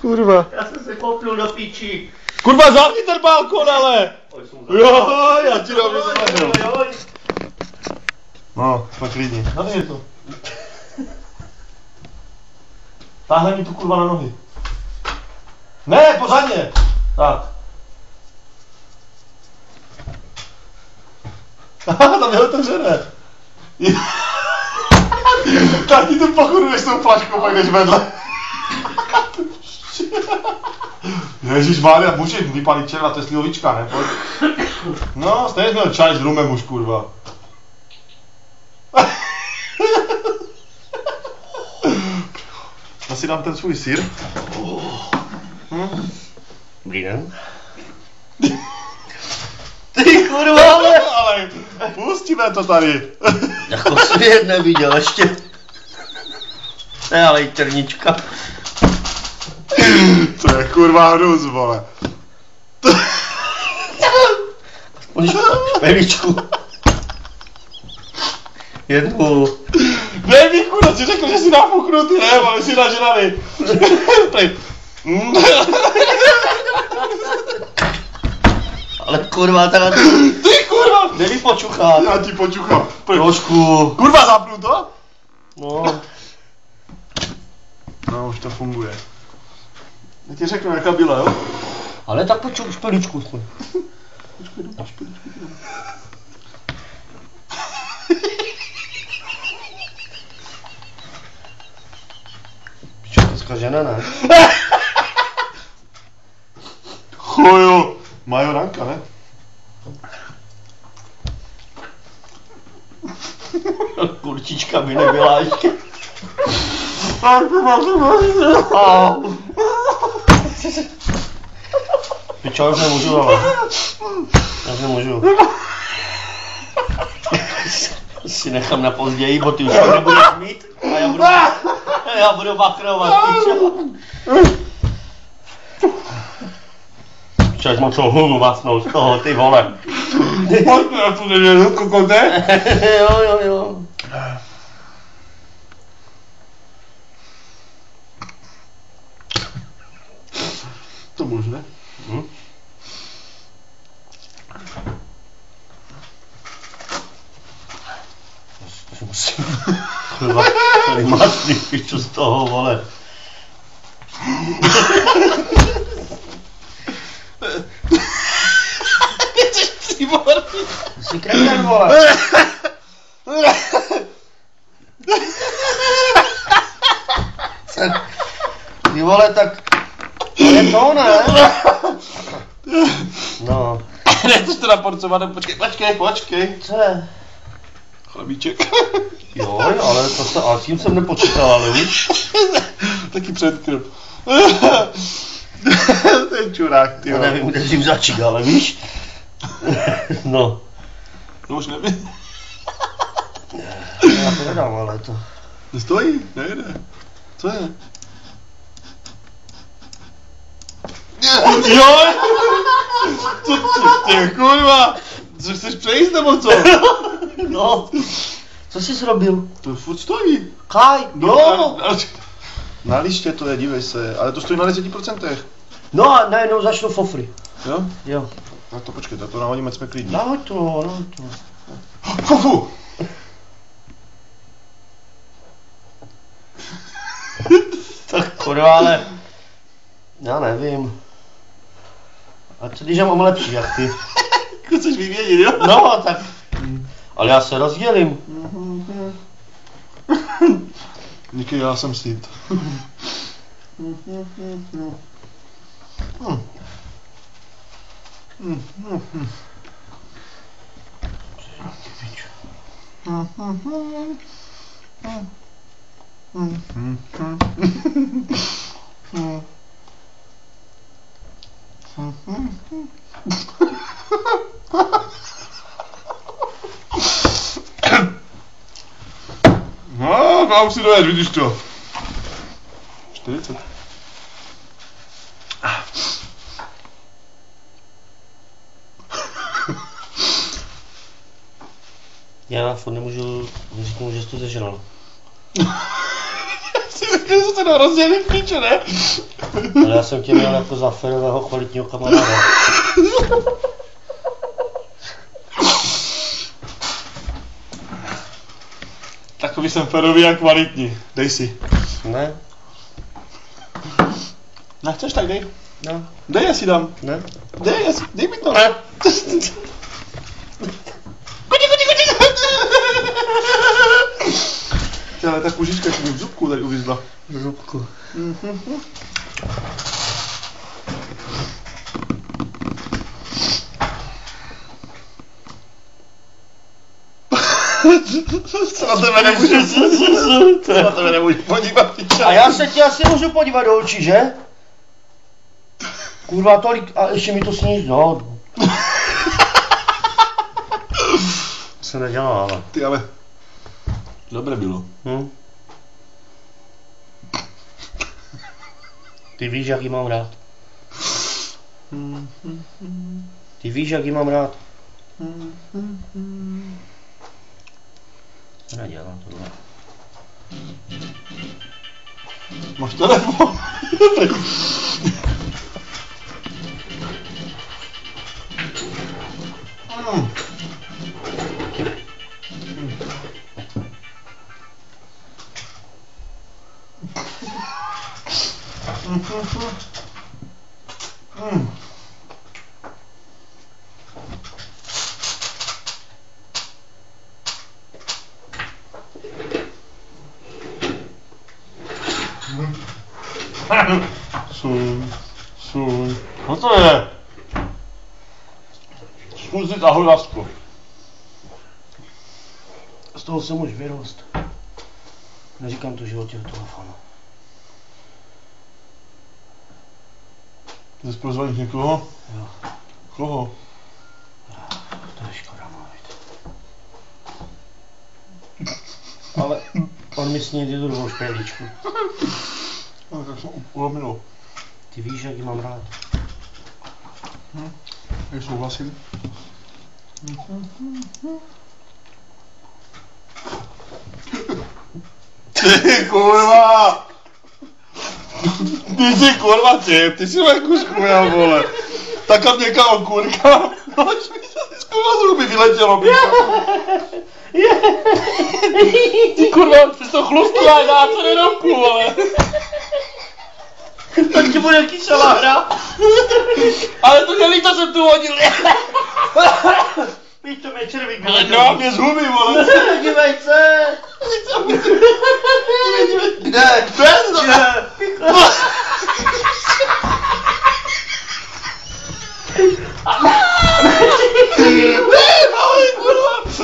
Kurva. Já jsem se kopnul do píči. Kurva, zavři ten balkon, ale. Jo, já ti dám něco. No, jsme klidní. Zavři to. Táhle mi tu kurva na nohy. Ne, pořádně. Tak. Tam je otevřené. Tak ti tu pochoduješ s tou flaškou, pak jdeš vedle. Ježišmarja, můžeš vypalit červa, to je slivovička, ne? Pojď. No, stejně měl čaj s rumem už, kurva. Já si dám ten svůj sýr. Dobrý den. Ty kurva, ale pustíme to tady. Jako svět neviděl ještě. Ne, ale i černička. To je kurva hnus, vole. Aspoň špeličku. Jednu. Baby, kurva, si řekl, že si nafuknutý, ne, ale si nažraný. Ale kurva, teda ty kurva! Dej mi počuchat. Já ti počuchám. Trošku. Kurva, zapnu to? No. No, už to funguje. Já ti řeknu, jaká byla, jo? Ale tak počuch špeličku. Počkej, jdu, špeličku. Pičo, dneska žena, ne? Chojo. Majoranka, ne? Kurčička by nebyla ještě. Pičo, já už nemůžu, ale. Já už nemůžu. Si nechám na později, bo ty už to nebudeš mít. A já budu bakrovat, pičo. Pičo, až mám celou hlunu masnou z toho, ty vole. Pojďme na tu nevědu, kokote. Jo. To možné. To musím. Kurva, tady máš ty pičo z toho, vole. Jsi příborný. Jsi kreten, vole. Ty vole, tak to je to, ne? No. Nechceš to naporcovat, počkej. Co je? Chlebíček. Jo, ale to se, ale tím jsem nepočítal, ale víš? Taky předkrm. Ten čurák, ty Já nevím, kde jim začít, ale víš? No. No už nevím. Já to nedám, ale to. Nestojí, nejde. Co je? Jo! Co ty kurva? Co chceš přejít nebo co? No. Co jsi zrobil? To furt stojí. Kaj, jo. Na liště to je, dívej se, ale to stojí na 10%. No a najednou začnu fofry. Jo? Jo. No to počkej, to nahodíme, jsme klidní. Nahoď to. Fufu! Tak kurva, ale. Já nevím. A co když já mám lepší jak ty? Chceš vyměnit, jo? No, tak. Ale já se rozdělím. Díky, já jsem sít. No, a už si dojet, vidíš to. 40. Já furt nemůžu, neříknu, že jsi to zežral. Si řekl, že se to rozdělí v píče, ne? Ale já jsem tě měl jako za férového kvalitního kamaráda. Takový jsem férový a kvalitní. Dej si. Ne? Nechceš, tak dej. No. Dej, já si dám. Ne? Dej mi to. Ne. Ale ta kužička ti mi v zubku tady uvízla. V zubku. Se na tebe nemůžu podívat, ty čas. A já se ti asi můžu podívat do očí, že? Kurva tolik, a ještě mi to sníž, no. To se nedělá, ale. Ty ale. Dobré bylo. Ty víš, jak jí mám rád. Ty víš, jak jí mám rád. Nedělám tohle. Máš telefon? Suň. Co to je? Zkus si ahoj lásku. Z toho jsem už vyrost. Neříkám to v životě do telefonu. Jsi prozvaníš někoho? Jo. Koho? To je škoda mluvit. Ale on mi sní tu druhou špejličku. No, tak jsem ulomilo. Ty víš, jak ji mám rád. Souhlasím. Ty kurva! Ty jsi kurva cip, ty jsi mě kušku měl, vole. Tak kam někam kurka, nož mi se ty kurva z ruby vyletělo, bičo. Ty kurva, ty jsi to chlustila, dá co nedomku, vole. Tak ti bude kyselá hra. Ale to dělíta jsem tu hodil. Víš, to mě červík Ale no, mě z huby, vole. Dívej se. Kde?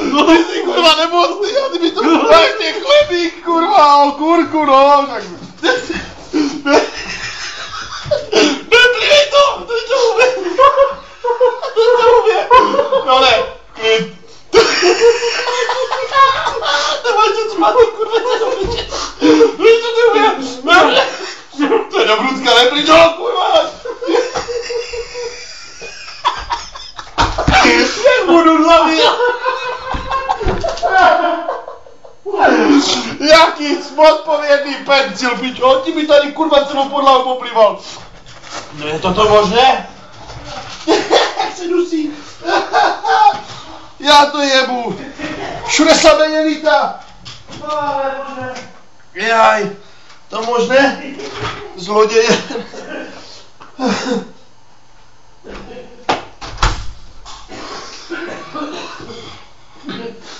No ty jsi kurva nemocný, a ty mi to máš ty chlebík, kurva, o kurku, no. Neplivej to, to je to hubě. To je to hubě. No ne, klid. Nemáš to cmát, kurva, co je to piče. Víš, co to hubě. To je do Brudska, neplivej to, kurva. Jak budu hlavně. Jaký odpovědný pencil, pič, on ti mi tady kurva celou podlahu poplival. No je toto možné? Jak se dusí. Já to jebu. Všude samé jelita. Jaj, to možné? Zloděje.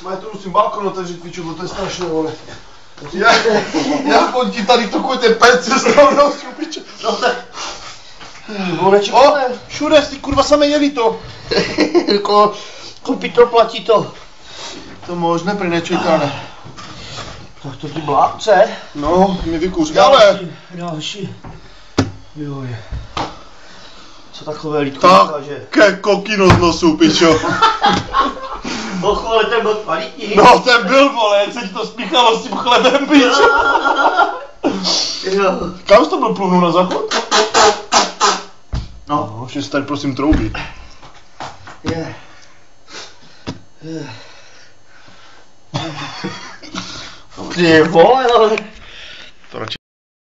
Maj to musím balkon otevřít, piču, bo to je strašné, vole. Jak on ti tady takový ten pencil z toho nosu, piču. No tak. O, všude si kurva samé jelito. Koupí to, platí to. To možné, prý nečekané. Tak to ti blápce. No, mi vykuř, ale. Další. Joj. Co takové lítko Tak, ukáže? ke kokino z nosu, pičo. Bochu, ale ten byl kvalitní. No, ten byl, vole, jak se ti to spíchalo s tím chlebem, pičo. Jo. Kam jsi to byl pluvnout na záchod? No. No, ještě si tady prosím troubí. Je. Ty vole, ale